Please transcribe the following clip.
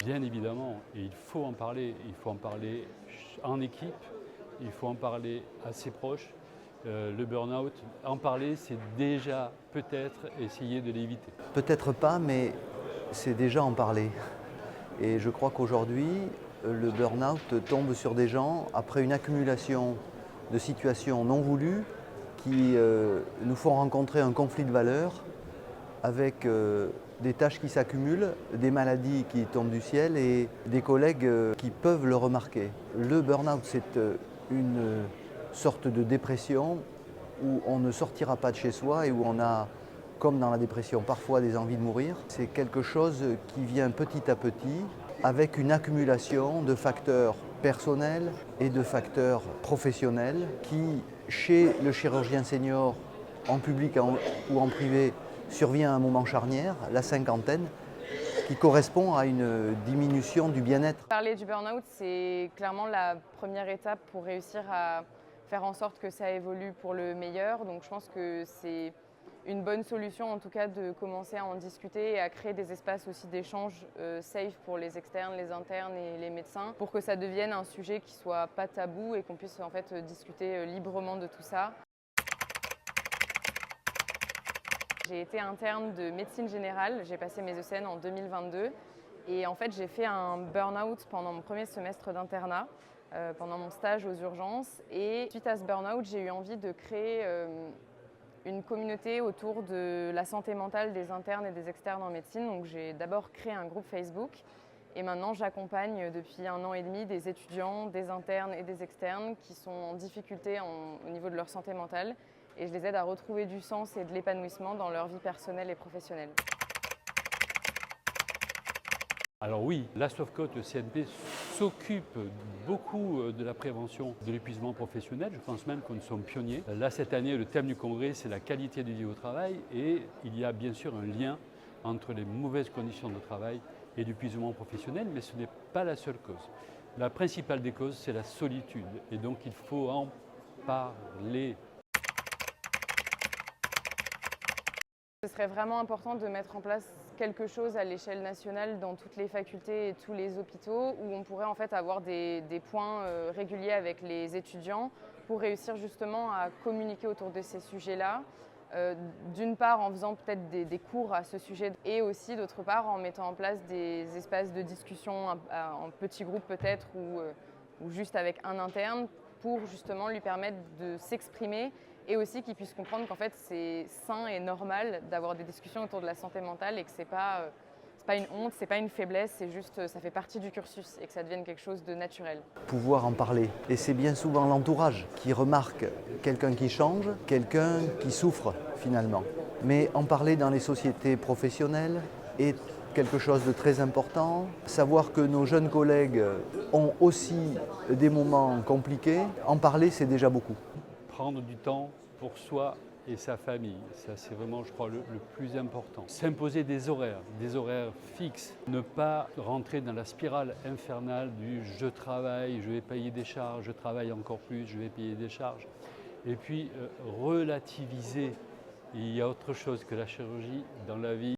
Bien évidemment, et il faut en parler. Il faut en parler en équipe, il faut en parler à ses proches. Le burn-out, en parler, c'est déjà peut-être essayer de l'éviter. Peut-être pas, mais c'est déjà en parler. Et je crois qu'aujourd'hui, le burn-out tombe sur des gens après une accumulation de situations non voulues qui nous font rencontrer un conflit de valeurs avec des tâches qui s'accumulent, des maladies qui tombent du ciel et des collègues qui peuvent le remarquer. Le burn-out, c'est une sorte de dépression où on ne sortira pas de chez soi et où on a, comme dans la dépression, parfois des envies de mourir. C'est quelque chose qui vient petit à petit avec une accumulation de facteurs personnels et de facteurs professionnels qui, chez le chirurgien senior, en public ou en privé, survient à un moment charnière, la cinquantaine, qui correspond à une diminution du bien-être. Parler du burn-out, c'est clairement la première étape pour réussir à faire en sorte que ça évolue pour le meilleur. Donc je pense que c'est une bonne solution en tout cas de commencer à en discuter et à créer des espaces aussi d'échange safe pour les externes, les internes et les médecins pour que ça devienne un sujet qui soit pas tabou et qu'on puisse en fait discuter librement de tout ça. J'ai été interne de médecine générale, j'ai passé mes ECN en 2022 et en fait j'ai fait un burn-out pendant mon premier semestre d'internat, pendant mon stage aux urgences, et suite à ce burn-out j'ai eu envie de créer une communauté autour de la santé mentale des internes et des externes en médecine. Donc j'ai d'abord créé un groupe Facebook et maintenant j'accompagne depuis 1 an et demi des étudiants, des internes et des externes qui sont en difficulté au niveau de leur santé mentale. Et je les aide à retrouver du sens et de l'épanouissement dans leur vie personnelle et professionnelle. Alors oui, la Sofcote CNP s'occupe beaucoup de la prévention de l'épuisement professionnel. Je pense même que nous sommes pionniers. Là, cette année, le thème du congrès, c'est la qualité de vie au travail. Et il y a bien sûr un lien entre les mauvaises conditions de travail et l'épuisement professionnel, mais ce n'est pas la seule cause. La principale des causes, c'est la solitude. Et donc, il faut en parler. Ce serait vraiment important de mettre en place quelque chose à l'échelle nationale dans toutes les facultés et tous les hôpitaux où on pourrait en fait avoir des points réguliers avec les étudiants pour réussir justement à communiquer autour de ces sujets-là. D'une part en faisant peut-être des cours à ce sujet et aussi d'autre part en mettant en place des espaces de discussion en petits groupes peut-être ou juste avec un interne pour justement lui permettre de s'exprimer et aussi qu'il puisse comprendre qu'en fait c'est sain et normal d'avoir des discussions autour de la santé mentale et que c'est pas une honte, c'est pas une faiblesse, c'est juste ça fait partie du cursus et que ça devienne quelque chose de naturel. Pouvoir en parler. Et c'est bien souvent l'entourage qui remarque quelqu'un qui change, quelqu'un qui souffre finalement. Mais en parler dans les sociétés professionnelles est quelque chose de très important. Savoir que nos jeunes collègues ont aussi des moments compliqués, en parler c'est déjà beaucoup. Prendre du temps pour soi et sa famille, ça c'est vraiment, je crois, le plus important. S'imposer des horaires fixes, ne pas rentrer dans la spirale infernale du je travaille, je vais payer des charges, je travaille encore plus, je vais payer des charges. Et puis relativiser, il y a autre chose que la chirurgie dans la vie.